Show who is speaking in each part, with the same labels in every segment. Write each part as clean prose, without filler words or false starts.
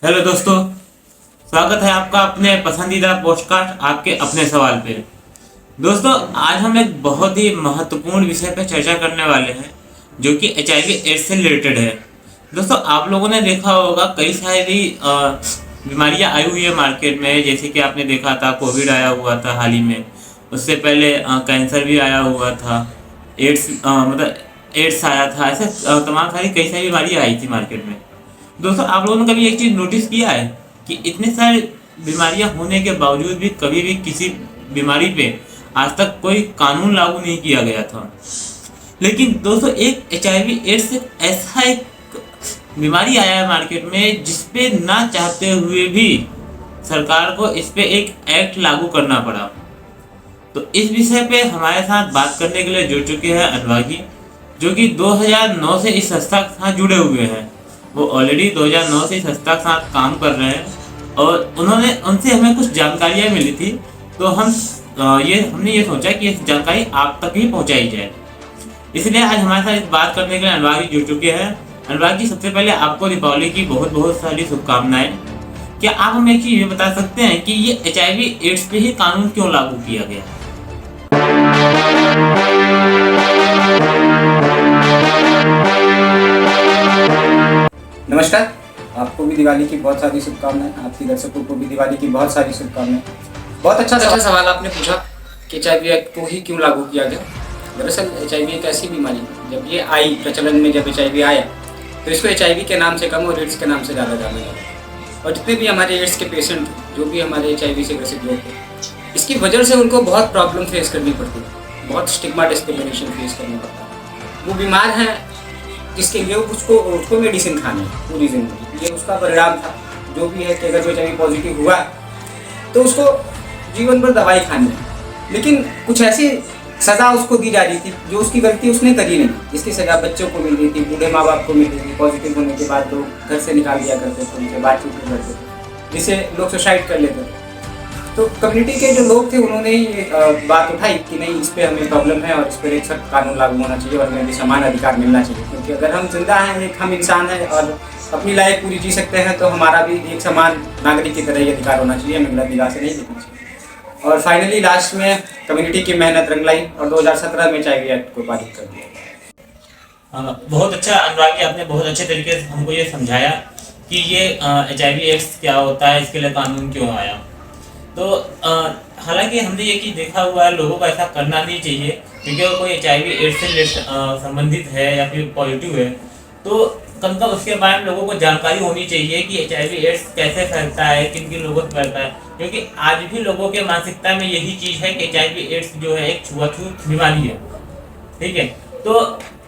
Speaker 1: Hello दोस्तों, स्वागत है आपका अपने पसंदीदा पॉडकास्ट आपके अपने सवाल पे। दोस्तों, आज हम एक बहुत ही महत्वपूर्ण विषय पर चर्चा करने वाले हैं जो कि HIV एड्स से रिलेटेड है। दोस्तों, आप लोगों ने देखा होगा कई सारी बीमारियां आई हुई है मार्केट में। जैसे कि आपने देखा था कोविड आया हुआ था हाल ही में, उससे पहले कैंसर भी आया हुआ था, एड्स एड्स आया था। ऐसे तमाम सारी कई सारी बीमारियां आई थी मार्केट में। दोस्तों, आप लोगों ने कभी एक चीज़ नोटिस किया है कि इतने सारे बीमारियां होने के बावजूद भी कभी भी किसी बीमारी पे आज तक कोई कानून लागू नहीं किया गया था। लेकिन दोस्तों, एक HIV एड्स ऐसा एक बीमारी आया है मार्केट में जिसपे ना चाहते हुए भी सरकार को इस पे एक एक्ट लागू करना पड़ा। तो इस विषय पे हमारे साथ बात करने के लिए जुड़ चुके हैं अनुरागी, जो कि 2009 से इस संस्था के साथ जुड़े हुए हैं। वो ऑलरेडी 2009 से संस्था के साथ काम कर रहे हैं और उनसे हमें कुछ जानकारियाँ मिली थी। तो हमने ये सोचा कि ये जानकारी आप तक ही पहुंचाई जाए। इसलिए आज हमारे साथ इस बात करने के लिए अनुराग जी जुड़ चुके हैं। अनुराग जी, सबसे पहले आपको दीपावली की बहुत बहुत सारी शुभकामनाएं। क्या आप हमें एक चीज़ ये बता सकते हैं कि ये HIV एड्स पे ही कानून क्यों लागू किया गया?
Speaker 2: नमस्कार, आपको भी दिवाली की बहुत सारी शुभकामनाएं। आपकी दर्शकों को भी दिवाली की बहुत सारी शुभकामनाएं। बहुत अच्छा सवाल आपने पूछा कि HIV एक्ट को ही क्यों लागू किया गया। दरअसल HIV एक ऐसी बीमारी, जब ये आई प्रचलन में, जब HIV आया तो इसको HIV के नाम से कम और एड्स के नाम से ज़्यादा जाना जाता। और जितने भी हमारे एड्स के पेशेंट, जो भी हमारे HIV से ग्रसित लोग थे, इसकी वजह से उनको बहुत प्रॉब्लम फेस करनी पड़ती है, बहुत स्टिग्मा डिस्क्रिमिनेशन फेस करना पड़ता है। वो बीमार हैं जिसके लिए उसको मेडिसिन खानी है पूरी ज़िंदगी। ये उसका परिणाम था जो भी है कि अगर कोई HIV पॉजिटिव हुआ तो उसको जीवन भर दवाई खानी है। लेकिन कुछ ऐसी सज़ा उसको दी जा रही थी जो उसकी गलती उसने करी नहीं, जिसकी सज़ा बच्चों को मिल रही थी, बूढ़े माँ बाप को मिल रही थी। पॉजिटिव होने के बाद लोग घर से निकाल दिया करते थे, उनसे बातचीत नहीं करते थे, जिससे लोग सुसाइड कर लेते थे। तो कम्युनिटी के जो लोग थे उन्होंने ही बात उठाई कि नहीं, इस पर हमें प्रॉब्लम है और इस पर एक सख्त कानून लागू होना चाहिए और हमें भी समान अधिकार मिलना चाहिए। क्योंकि अगर हम जिंदा हैं, एक हम इंसान हैं और अपनी लाइफ पूरी जी सकते हैं, तो हमारा भी एक समान नागरिक की तरह ही अधिकार होना चाहिए, हमें गलत निगाह से नहीं देखना चाहिए। और फाइनली लास्ट में कम्युनिटी की मेहनत रंग लाई और 2017 में HIV एक्ट को पारित कर दिया।
Speaker 1: बहुत अच्छा अनुराग जी, आपने बहुत अच्छे तरीके से हमको ये समझाया कि ये HIV एड्स क्या होता है, इसके लिए कानून क्यों आया। तो हालांकि हमने ये चीज़ देखा हुआ है, लोगों को ऐसा करना नहीं चाहिए। क्योंकि अगर कोई HIV एड्स से संबंधित है या फिर पॉजिटिव है तो कम से कम उसके बारे में लोगों को जानकारी होनी चाहिए कि HIV एड्स कैसे फैलता है, किन किन लोगों से फैलता है। क्योंकि आज भी लोगों के मानसिकता में यही चीज़ है कि HIV एड्स जो है एक छुआछूत बीमारी है। ठीक है, तो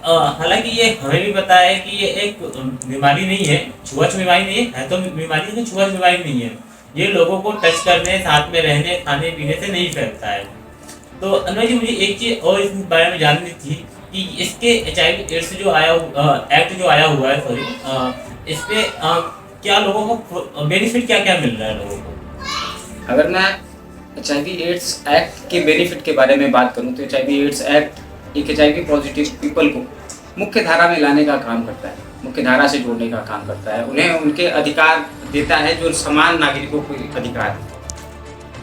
Speaker 1: हालांकि ये हमें भी पता है कि ये एक बीमारी नहीं है, छुआछूत बीमारी नहीं है तो बीमारी है, छुआछूत बीमारी नहीं है। ये लोगों को टच करने, साथ में रहने, खाने पीने से नहीं फैलता है। तो अनुराग जी, मुझे एक चीज़ और इस बारे में जाननी थी कि इसके HIV एड्स जो एक्ट जो आया हुआ है, सॉरी, इस पे क्या लोगों को बेनिफिट क्या क्या मिल रहा है लोगों को?
Speaker 2: अगर मैं HIV एड्स एक्ट के बेनिफिट के बारे में बात करूं तो HIV एड्स एक्ट एक HIV पॉजिटिव पीपल को मुख्य धारा में लाने का काम करता है, मुख्य धारा से जोड़ने का काम करता है, उन्हें उनके अधिकार देता है जो समान नागरिकों को अधिकार है।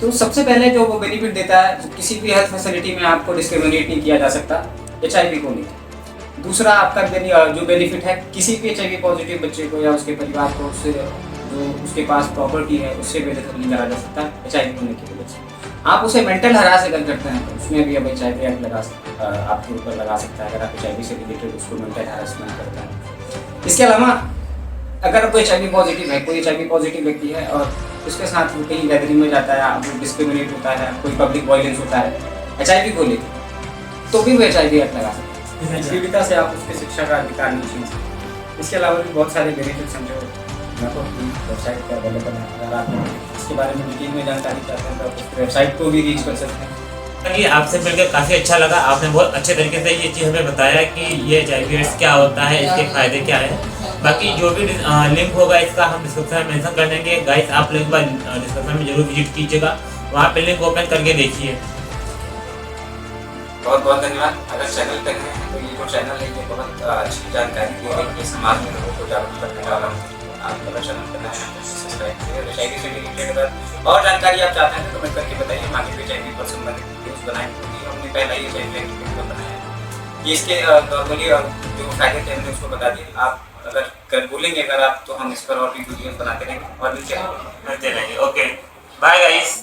Speaker 2: तो सबसे पहले जो वो बेनिफिट देता है, तो किसी भी हेल्थ फैसिलिटी में आपको डिस्क्रिमिनेट नहीं किया जा सकता HIV को लेकर। दूसरा आपका जो बेनिफिट है, किसी भी HIV पॉजिटिव बच्चे को या उसके परिवार को उससे जो उसके पास प्रॉपर्टी है उससे बेदखल नहीं करा जा सकता HIV होने की वजह से। आप उसे मेंटल हरास अगर करते हैं तो उसमें भी अब HIV एक्ट आपके ऊपर लगा सकता है, अगर आप HIV से रिलेटेड उसको मेंटल हरासमेंट करते हैं। इसके अलावा अगर कोई HIV पॉजिटिव है, कोई HIV पॉजिटिव व्यक्ति है और उसके साथ वो कहीं गैदरिंग में जाता है, वो डिस्क्रिमिनेट होता है, कोई पब्लिक वायलेंस होता है HIV को लेकर, तो भी वो HIV एक्ट लगा सकते हैं। पीड़िता से आप उसकी शिक्षा का अधिकार नहीं छीन सकते। इसके अलावा भी बहुत सारे बेनिफिट्स हैं जो वेबसाइट पर अवेलेबल है। अगर आप इसके बारे में डिटेल में जानकारी चाहते हैं तो आप उस वेबसाइट को भी रीच कर सकते हैं।
Speaker 1: ये आपसे मिलकर काफ़ी अच्छा लगा। आपने बहुत अच्छे तरीके से ये चीज़ हमें बताया कि ये HIV एड्स क्या होता है, इसके फ़ायदे क्या हैं। बाकी जो भी लिंक होगा इसका हम डिस्क्रिप्शन में मेंशन कर देंगे। गाइस, आप लोग एक बार डिस्क्रिप्शन में जरूर विजिट कीजिएगा, वहाँ पे लिंक ओपन करके देखिए।
Speaker 2: बहुत बहुत धन्यवाद। अगर चैनल पे हैं तो ये जो चैनल है ये बहुत अच्छी जानकारी दे रही है, समाज में लोगों को जागरूक करने वाला आप चैनल करना है। और HIV से रिलेटेड अगर और जानकारी आप चाहते हैं तो कमेंट करके बताइए, हम आगे भी HIV पर संबंधित वीडियोस बनाएंगे। हमने पहला ही HIV एक्ट बनाया है, ये इसके नॉर्मली जो फायदे थे हमने उसको बता दिए। आप अगर बोलेंगे अगर आप तो हम इस पर और भी वीडियोस बनाते रहेंगे और भी
Speaker 1: मिलते रहेंगे। Okay, bye guys.